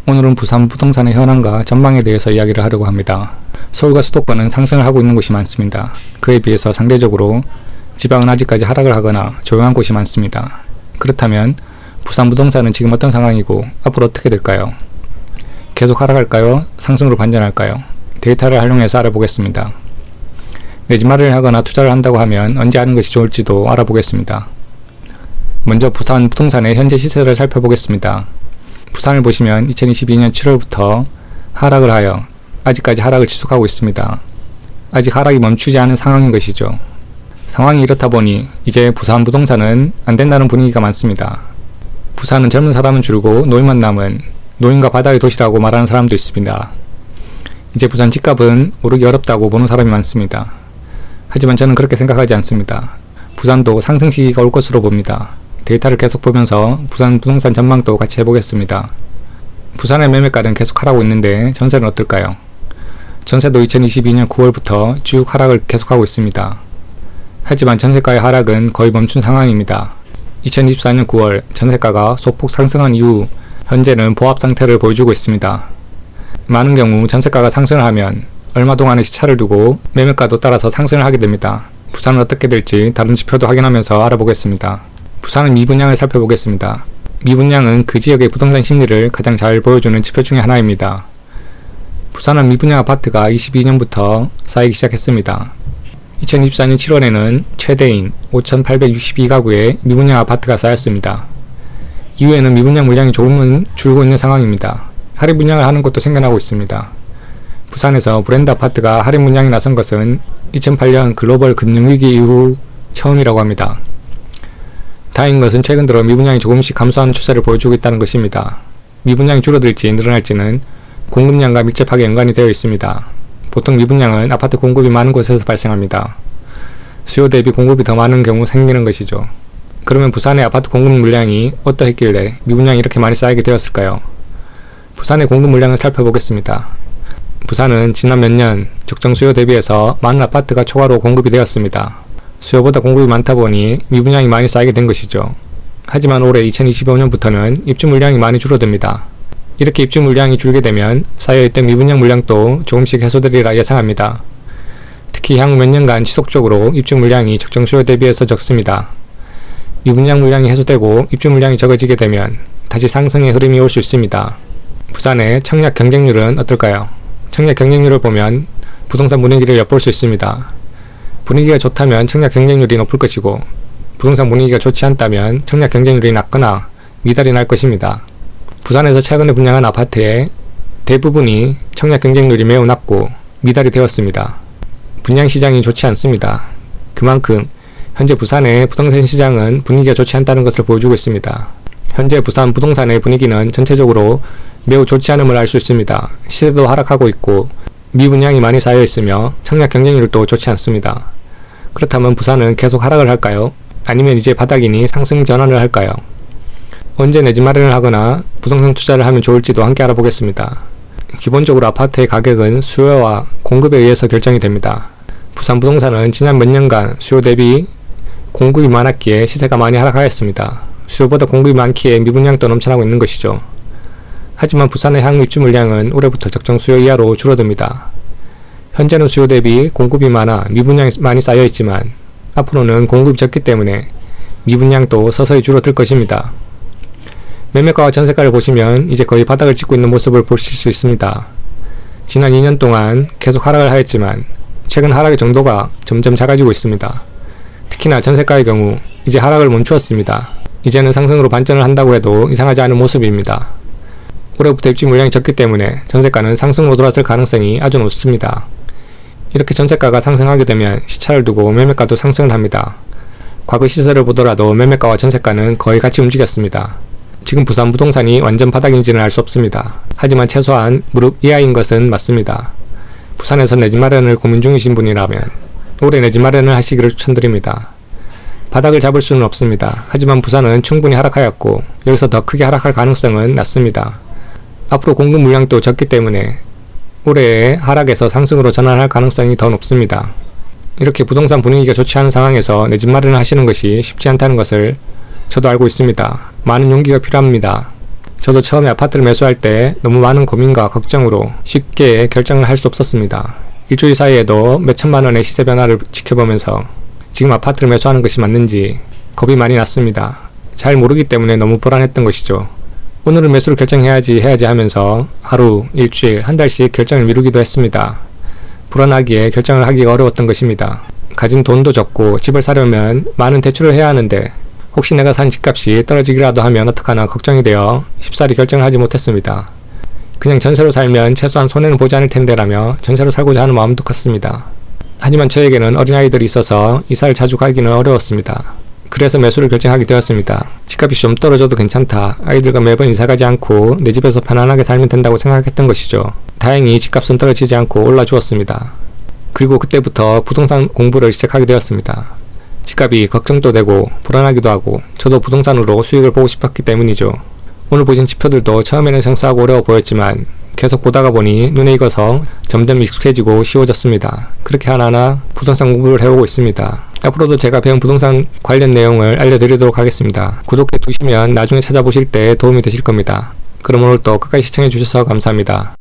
오늘은 부산 부동산의 현황과 전망에 대해서 이야기를 하려고 합니다. 서울과 수도권은 상승을 하고 있는 곳이 많습니다. 그에 비해서 상대적으로 지방은 아직까지 하락을 하거나 조용한 곳이 많습니다. 그렇다면 부산 부동산은 지금 어떤 상황이고 앞으로 어떻게 될까요? 계속 하락할까요? 상승으로 반전할까요? 데이터를 활용해서 알아보겠습니다. 내 집 마련을 하거나 투자를 한다고 하면 언제 하는 것이 좋을지도 알아보겠습니다. 먼저 부산 부동산의 현재 시세를 살펴보겠습니다. 부산을 보시면 2022년 7월부터 하락을 하여 아직까지 하락을 지속하고 있습니다. 아직 하락이 멈추지 않은 상황인 것이죠. 상황이 이렇다 보니 이제 부산 부동산은 안 된다는 분위기가 많습니다. 부산은 젊은 사람은 줄고 노인만 남은 노인과 바다의 도시라고 말하는 사람도 있습니다. 이제 부산 집값은 오르기 어렵다고 보는 사람이 많습니다. 하지만 저는 그렇게 생각하지 않습니다. 부산도 상승 시기가 올 것으로 봅니다. 데이터를 계속 보면서 부산 부동산 전망도 같이 해보겠습니다. 부산의 매매가는 계속 하락하고 있는데 전세는 어떨까요? 전세도 2022년 9월부터 쭉 하락을 계속하고 있습니다. 하지만 전세가의 하락은 거의 멈춘 상황입니다. 2024년 9월 전세가가 소폭 상승한 이후 현재는 보합 상태를 보여주고 있습니다. 많은 경우 전세가가 상승을 하면 얼마 동안의 시차를 두고 매매가도 따라서 상승을 하게 됩니다. 부산은 어떻게 될지 다른 지표도 확인하면서 알아보겠습니다. 부산은 미분양을 살펴보겠습니다. 미분양은 그 지역의 부동산 심리를 가장 잘 보여주는 지표 중에 하나입니다. 부산은 미분양 아파트가 22년부터 쌓이기 시작했습니다. 2024년 7월에는 최대인 5,862가구의 미분양 아파트가 쌓였습니다. 이후에는 미분양 물량이 조금은 줄고 있는 상황입니다. 할인 분양을 하는 곳도 생겨나고 있습니다. 부산에서 브랜드 아파트가 할인 분양이 나선 것은 2008년 글로벌 금융위기 이후 처음이라고 합니다. 다행인 것은 최근 들어 미분양이 조금씩 감소하는 추세를 보여주고 있다는 것입니다. 미분양이 줄어들지 늘어날지는 공급량과 밀접하게 연관이 되어 있습니다. 보통 미분양은 아파트 공급이 많은 곳에서 발생합니다. 수요 대비 공급이 더 많은 경우 생기는 것이죠. 그러면 부산의 아파트 공급 물량이 어떠했길래 미분양이 이렇게 많이 쌓이게 되었을까요? 부산의 공급 물량을 살펴보겠습니다. 부산은 지난 몇 년 적정 수요 대비해서 많은 아파트가 초과로 공급이 되었습니다. 수요보다 공급이 많다 보니 미분양이 많이 쌓이게 된 것이죠. 하지만 올해 2025년부터는 입주 물량이 많이 줄어듭니다. 이렇게 입주 물량이 줄게 되면 쌓여있던 미분양 물량도 조금씩 해소되리라 예상합니다. 특히 향후 몇 년간 지속적으로 입주 물량이 적정 수요 대비해서 적습니다. 미분양 물량이 해소되고 입주 물량이 적어지게 되면 다시 상승의 흐름이 올 수 있습니다. 부산의 청약 경쟁률은 어떨까요? 청약 경쟁률을 보면 부동산 분위기를 엿볼 수 있습니다. 분위기가 좋다면 청약 경쟁률이 높을 것이고 부동산 분위기가 좋지 않다면 청약 경쟁률이 낮거나 미달이 날 것입니다. 부산에서 최근에 분양한 아파트의 대부분이 청약 경쟁률이 매우 낮고 미달이 되었습니다. 분양 시장이 좋지 않습니다. 그만큼 현재 부산의 부동산 시장은 분위기가 좋지 않다는 것을 보여주고 있습니다. 현재 부산 부동산의 분위기는 전체적으로 매우 좋지 않음을 알 수 있습니다. 시세도 하락하고 있고 미분양이 많이 쌓여 있으며 청약 경쟁률도 좋지 않습니다. 그렇다면 부산은 계속 하락을 할까요? 아니면 이제 바닥이니 상승 전환을 할까요? 언제 내 집 마련을 하거나 부동산 투자를 하면 좋을지도 함께 알아보겠습니다. 기본적으로 아파트의 가격은 수요와 공급에 의해서 결정이 됩니다. 부산 부동산은 지난 몇 년간 수요 대비 공급이 많았기에 시세가 많이 하락하였습니다. 수요보다 공급이 많기에 미분양도 넘쳐나고 있는 것이죠. 하지만 부산의 향후 입주 물량은 올해부터 적정 수요 이하로 줄어듭니다. 현재는 수요 대비 공급이 많아 미분양이 많이 쌓여있지만 앞으로는 공급이 적기 때문에 미분양도 서서히 줄어들 것입니다. 매매가와 전세가를 보시면 이제 거의 바닥을 찍고 있는 모습을 보실 수 있습니다. 지난 2년 동안 계속 하락을 하였지만 최근 하락의 정도가 점점 작아지고 있습니다. 특히나 전세가의 경우 이제 하락을 멈추었습니다. 이제는 상승으로 반전을 한다고 해도 이상하지 않은 모습입니다. 올해부터 입주 물량이 적기 때문에 전세가는 상승으로 돌아설 가능성이 아주 높습니다. 이렇게 전세가가 상승하게 되면 시차를 두고 매매가도 상승을 합니다. 과거 시세를 보더라도 매매가와 전세가는 거의 같이 움직였습니다. 지금 부산 부동산이 완전 바닥인지는 알 수 없습니다. 하지만 최소한 무릎 이하인 것은 맞습니다. 부산에서 내 집 마련을 고민 중이신 분이라면 올해 내 집 마련을 하시기를 추천드립니다. 바닥을 잡을 수는 없습니다. 하지만 부산은 충분히 하락하였고 여기서 더 크게 하락할 가능성은 낮습니다. 앞으로 공급 물량도 적기 때문에 올해의 하락에서 상승으로 전환할 가능성이 더 높습니다. 이렇게 부동산 분위기가 좋지 않은 상황에서 내 집 마련을 하시는 것이 쉽지 않다는 것을 저도 알고 있습니다. 많은 용기가 필요합니다. 저도 처음에 아파트를 매수할 때 너무 많은 고민과 걱정으로 쉽게 결정을 할 수 없었습니다. 일주일 사이에도 몇 천만 원의 시세 변화를 지켜보면서 지금 아파트를 매수하는 것이 맞는지 겁이 많이 났습니다. 잘 모르기 때문에 너무 불안했던 것이죠. 오늘은 매수를 결정해야지 하면서 하루, 일주일, 한 달씩 결정을 미루기도 했습니다. 불안하기에 결정을 하기가 어려웠던 것입니다. 가진 돈도 적고 집을 사려면 많은 대출을 해야 하는데 혹시 내가 산 집값이 떨어지기라도 하면 어떡하나 걱정이 되어 쉽사리 결정을 하지 못했습니다. 그냥 전세로 살면 최소한 손해는 보지 않을 텐데라며 전세로 살고자 하는 마음도 컸습니다. 하지만 저에게는 어린아이들이 있어서 이사를 자주 가기는 어려웠습니다. 그래서 매수를 결정하게 되었습니다. 집값이 좀 떨어져도 괜찮다. 아이들과 매번 이사가지 않고 내 집에서 편안하게 살면 된다고 생각했던 것이죠. 다행히 집값은 떨어지지 않고 올라주었습니다. 그리고 그때부터 부동산 공부를 시작하게 되었습니다. 집값이 걱정도 되고 불안하기도 하고 저도 부동산으로 수익을 보고 싶었기 때문이죠. 오늘 보신 지표들도 처음에는 생소하고 어려워 보였지만 계속 보다가 보니 눈에 익어서 점점 익숙해지고 쉬워졌습니다. 그렇게 하나하나 부동산 공부를 해오고 있습니다. 앞으로도 제가 배운 부동산 관련 내용을 알려드리도록 하겠습니다. 구독해 두시면 나중에 찾아보실 때 도움이 되실 겁니다. 그럼 오늘도 끝까지 시청해 주셔서 감사합니다.